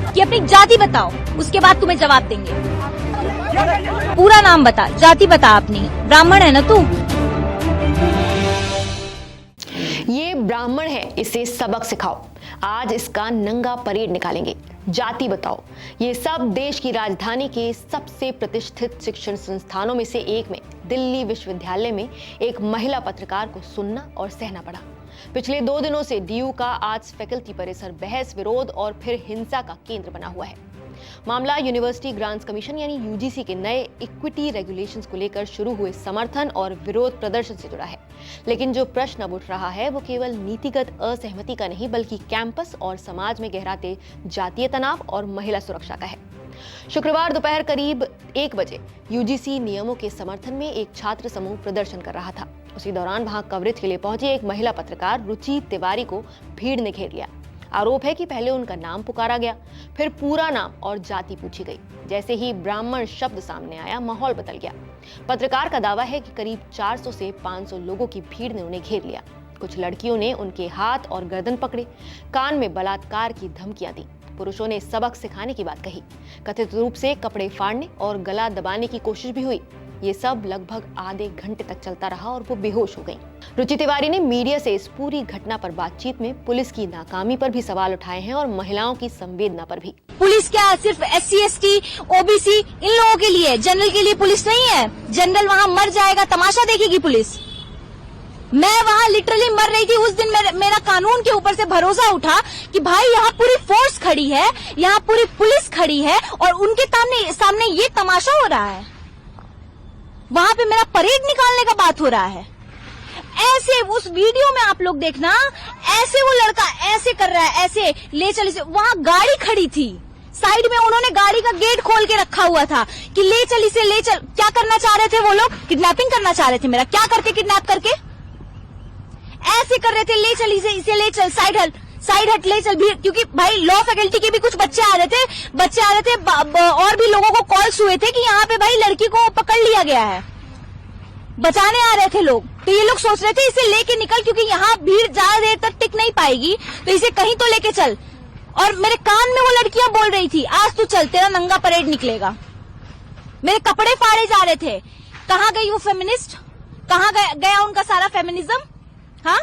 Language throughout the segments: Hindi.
कि अपनी जाति बताओ, उसके बाद तुम्हें जवाब देंगे। पूरा नाम बता, जाति बता अपनी। ब्राह्मण है ना तू? ये ब्राह्मण है, इसे सबक सिखाओ। आज इसका नंगा परेड निकालेंगे। जाति बताओ। ये सब देश की राजधानी के सबसे प्रतिष्ठित शिक्षण संस्थानों में से एक में दिल्ली विश्वविद्यालय में एक महिला पत्रकार को सुनना और सहना पड़ा। पिछले 2 दिनों से डीयू का आर्ट्स फैकल्टी परिसर बहस, विरोध और फिर हिंसा का केंद्र बना हुआ है। मामला यूनिवर्सिटी ग्रांट्स कमीशन यानी यूजीसी के नए इक्विटी रेगुलेशंस को लेकर शुरू हुए समर्थन और विरोध प्रदर्शन से जुड़ा है। लेकिन जो प्रश्न अब उठ रहा है वो केवल नीतिगत असहमति का नहीं, बल्कि कैंपस और समाज में गहराते जातीय तनाव और महिला सुरक्षा का है। शुक्रवार दोपहर करीब 1 बजे यूजीसी नियमों के समर्थन में एक छात्र समूह प्रदर्शन कर रहा था। उसी दौरान वहां कवरेज के लिए पहुंची एक महिला पत्रकार रुचि तिवारी को भीड़ ने घेर लिया। आरोप है कि पहले उनका नाम पुकारा गया, फिर पूरा नाम और जाति पूछी गई। जैसे ही ब्राह्मण शब्द सामने आया, माहौल बदल गया। पत्रकार का दावा है कि करीब 400 से 500 लोगों की भीड़ ने उन्हें घेर लिया। कुछ लड़कियों ने उनके हाथ और गर्दन पकड़े, कान में बलात्कार की धमकियां दी। पुरुषों ने सबक सिखाने की बात कही। कथित रूप से कपड़े फाड़ने और गला दबाने की कोशिश भी हुई। ये सब लगभग आधे घंटे तक चलता रहा और वो बेहोश हो गईं। रुचि तिवारी ने मीडिया से इस पूरी घटना पर बातचीत में पुलिस की नाकामी पर भी सवाल उठाए हैं और महिलाओं की संवेदना पर भी। पुलिस क्या सिर्फ SC ST OBC इन लोगों के लिए, जनरल के लिए पुलिस नहीं है? जनरल वहाँ मर जाएगा, तमाशा देखेगी पुलिस। मैं वहाँ लिटरली मर रही थी उस दिन। मेरा कानून के ऊपर से भरोसा उठा कि भाई यहाँ पूरी फोर्स खड़ी है, यहाँ पूरी पुलिस खड़ी है और उनके सामने ये तमाशा हो रहा है। वहां पे मेरा परेड निकालने का बात हो रहा है। ऐसे उस वीडियो में आप लोग देखना, ऐसे वो लड़का ऐसे कर रहा है, ऐसे ले चल। वहां गाड़ी खड़ी थी, साइड में उन्होंने गाड़ी का गेट खोल के रखा हुआ था कि ले चल इसे, ले चल। क्या करना चाह रहे थे वो लोग? किडनैपिंग करना चाह रहे थे मेरा। क्या करके किडनैप करके ऐसे कर रहे थे, ले चल इसे ले चल, साइड हट ले चल भी। क्योंकि भाई लॉ फैकल्टी के भी कुछ बच्चे आ रहे थे और भी लोगों को कॉल्स हुए थे कि यहाँ पे भाई लड़की को पकड़ लिया गया है, बचाने आ रहे थे लोग। तो ये लोग सोच रहे थे इसे लेके निकल, क्योंकि यहाँ भीड़ ज्यादा देर तक टिक नहीं पाएगी, तो इसे कहीं तो लेके चल। और मेरे कान में वो लड़कियां बोल रही थी, आज तू चल, तेरा नंगा परेड निकलेगा। मेरे कपड़े फाड़े जा रहे थे। कहाँ गई वो फेमिनिस्ट? कहाँ गया उनका सारा फेमिनिज्म? हाँ,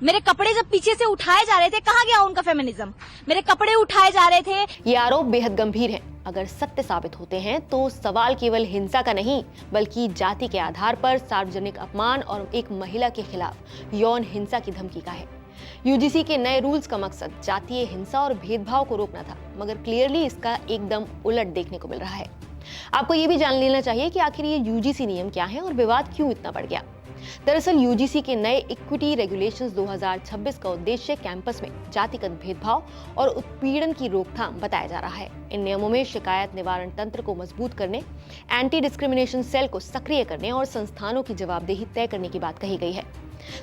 मेरे कपड़े जब पीछे से उठाए जा रहे थे, कहाँ गया उनका फेमिनिज्म? मेरे कपड़े उठाए जा रहे थे। ये आरोप बेहद गंभीर है। अगर सत्य साबित होते हैं तो सवाल केवल हिंसा का नहीं, बल्कि जाति के आधार पर सार्वजनिक अपमान और एक महिला के खिलाफ यौन हिंसा की धमकी का है। यूजीसी के नए रूल्स का मकसद जातीय हिंसा और भेदभाव को रोकना था, मगर क्लियरली इसका एकदम उलट देखने को मिल रहा है। आपको ये भी जान लेना चाहिए कि आखिर ये यूजीसी नियम क्या है और विवाद क्यों इतना बढ़ गया। दरअसल यूजीसी के नए इक्विटी रेगुलेशंस 2026 का उद्देश्य कैंपस में जातिगत भेदभाव और उत्पीड़न की रोकथाम बताया जा रहा है। इन नियमों में शिकायत निवारण तंत्र को मजबूत करने, एंटी डिस्क्रिमिनेशन सेल को सक्रिय करने और संस्थानों की जवाबदेही तय करने की बात कही गई है।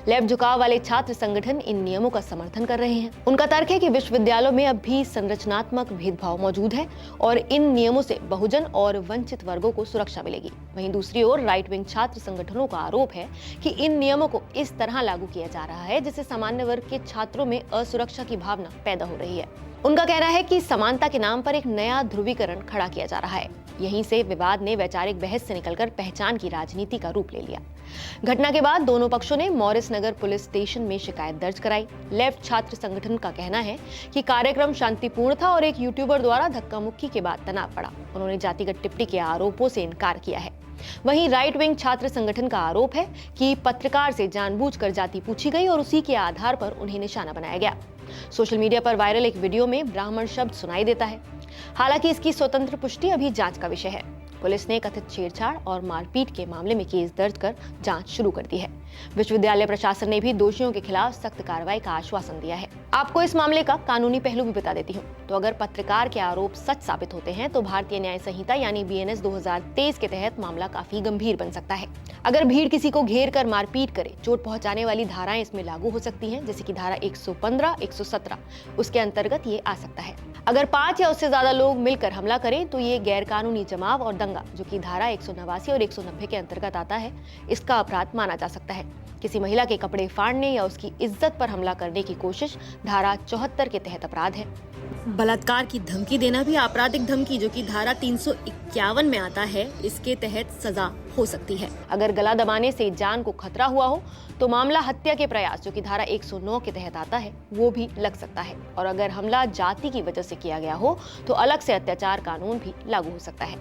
लेफ्ट झुकाव वाले छात्र संगठन इन नियमों का समर्थन कर रहे हैं। उनका तर्क है कि विश्वविद्यालयों में अब भी संरचनात्मक भेदभाव मौजूद है और इन नियमों से बहुजन और वंचित वर्गों को सुरक्षा मिलेगी। वहीं दूसरी ओर राइट विंग छात्र संगठनों का आरोप है कि इन नियमों को इस तरह लागू किया जा रहा है जिससे सामान्य वर्ग के छात्रों में असुरक्षा की भावना पैदा हो रही है। उनका कहना है कि समानता के नाम पर एक नया ध्रुवीकरण खड़ा किया जा रहा है। यहीं से विवाद ने वैचारिक बहस से निकलकर पहचान की राजनीति का रूप ले लिया। घटना के बाद दोनों पक्षों ने मॉरिस नगर पुलिस स्टेशन में शिकायत दर्ज कराई। लेफ्ट छात्र संगठन का कहना है कि कार्यक्रम शांतिपूर्ण था और एक यूट्यूबर द्वारा धक्का मुक्की के बाद तनाव बढ़ा। उन्होंने जातिगत टिप्पणी के आरोपों से इनकार किया है। वहीं राइट विंग छात्र संगठन का आरोप है कि पत्रकार से जानबूझकर जाति पूछी गई और उसी के आधार पर उन्हें निशाना बनाया गया। सोशल मीडिया पर वायरल एक वीडियो में ब्राह्मण शब्द सुनाई देता है। हालांकि इसकी स्वतंत्र पुष्टि अभी जांच का विषय है। पुलिस ने कथित छेड़छाड़ और मारपीट के मामले में केस दर्ज कर जांच शुरू कर दी है। विश्वविद्यालय प्रशासन ने भी दोषियों के खिलाफ सख्त कार्रवाई का आश्वासन दिया है। आपको इस मामले का कानूनी पहलू भी बता देती हूँ। तो अगर पत्रकार के आरोप सच साबित होते हैं तो भारतीय न्याय संहिता यानी BNS 2023 के तहत मामला काफी गंभीर बन सकता है। अगर भीड़ किसी को घेर कर मारपीट करे, चोट पहुंचाने वाली धाराएं इसमें लागू हो सकती हैं, जैसे कि धारा 115, 117 उसके अंतर्गत ये आ सकता है। अगर 5 या उससे ज्यादा लोग मिलकर हमला करें तो ये गैर कानूनी जमाव और दंगा, जो कि धारा 189 और 190 के अंतर्गत आता है, इसका अपराध माना जा सकता है। है। किसी महिला के कपड़े फाड़ने या उसकी इज्जत पर हमला करने की कोशिश धारा 74 के तहत अपराध है। बलात्कार की धमकी देना भी आपराधिक धमकी, जो कि धारा 351 में आता है, इसके तहत सजा हो सकती है। अगर गला दबाने से जान को खतरा हुआ हो तो मामला हत्या के प्रयास, जो कि धारा 109 के तहत आता है, वो भी लग सकता है। और अगर हमला जाति की वजह से किया गया हो तो अलग से अत्याचार कानून भी लागू हो सकता है।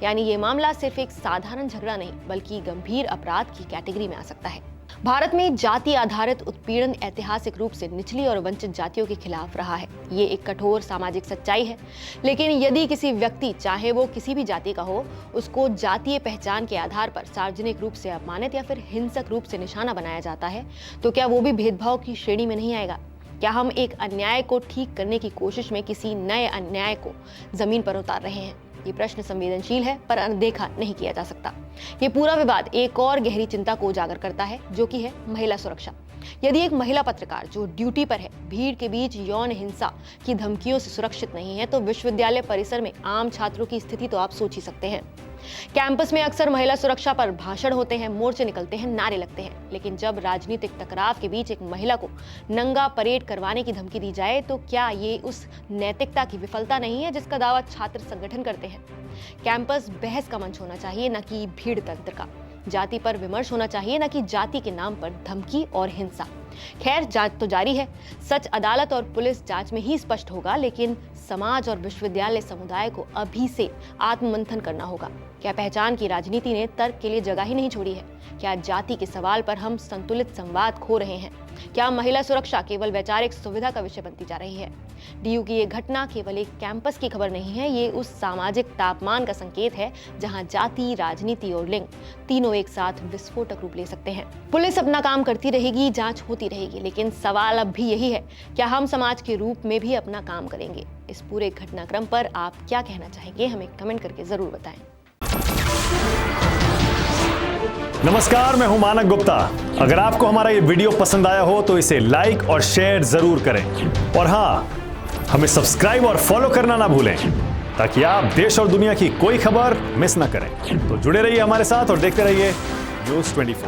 यानी ये मामला सिर्फ एक साधारण झगड़ा नहीं बल्कि गंभीर अपराध की कैटेगरी में आ सकता है। भारत में जाति आधारित उत्पीड़न ऐतिहासिक रूप से निचली और वंचित जातियों के खिलाफ रहा है। ये एक कठोर सामाजिक सच्चाई है। लेकिन यदि किसी व्यक्ति, चाहे वो किसी भी जाति का हो, उसको जातीय पहचान के आधार पर सार्वजनिक रूप से अपमानित या फिर हिंसक रूप से निशाना बनाया जाता है, तो क्या वो भी भेदभाव की श्रेणी में नहीं आएगा? क्या हम एक अन्याय को ठीक करने की कोशिश में किसी नए अन्याय को जमीन पर उतार रहे हैं? ये प्रश्न संवेदनशील है पर अनदेखा नहीं किया जा सकता। ये पूरा विवाद एक और गहरी चिंता को उजागर करता है, जो कि है महिला सुरक्षा। यदि एक महिला पत्रकार जो ड्यूटी पर है भीड़ के बीच यौन हिंसा की धमकियों से सुरक्षित नहीं है, तो विश्वविद्यालय परिसर में आम छात्रों की स्थिति तो आप सोच ही सकते हैं। कैंपस में अक्सर महिला सुरक्षा पर भाषण होते हैं, मोर्चे निकलते हैं, नारे लगते हैं, लेकिन जब राजनीतिक टकराव के बीच एक महिला को नंगा परेड करवाने की धमकी दी जाए, तो क्या ये उस नैतिकता की विफलता नहीं है जिसका दावा छात्र संगठन करते हैं? कैंपस बहस का मंच होना चाहिए, न कि भीड़ तंत्र का। जाति पर विमर्श होना चाहिए, न कि जाति के नाम पर धमकी और हिंसा। खैर, जांच तो जारी है। सच अदालत और पुलिस जांच में ही स्पष्ट होगा, लेकिन समाज और विश्वविद्यालय समुदाय को अभी से आत्ममंथन करना होगा। क्या पहचान की राजनीति ने तर्क के लिए जगह ही नहीं छोड़ी है? क्या जाति के सवाल पर हम संतुलित संवाद खो रहे हैं? क्या महिला सुरक्षा केवल वैचारिक सुविधा का विषय बनती जा रही है? डीयू की ये घटना केवल एक कैंपस की खबर नहीं है, ये उस सामाजिक तापमान का संकेत है जहां जाति, राजनीति और लिंग तीनों एक साथ विस्फोटक रूप ले सकते हैं। पुलिस अपना काम करती रहेगी, जांच होती रहेगी, लेकिन सवाल अब भी यही है, क्या हम समाज के रूप में भी अपना काम करेंगे? इस पूरे घटनाक्रम पर आप क्या कहना चाहेंगे? हमें कमेंट करके जरूर बताएं। नमस्कार, मैं हूं मानक गुप्ता। अगर आपको हमारा ये वीडियो पसंद आया हो तो इसे लाइक और शेयर जरूर करें, और हां, हमें सब्सक्राइब और फॉलो करना ना भूलें, ताकि आप देश और दुनिया की कोई खबर मिस ना करें। तो जुड़े रहिए हमारे साथ और देखते रहिए न्यूज़ 24।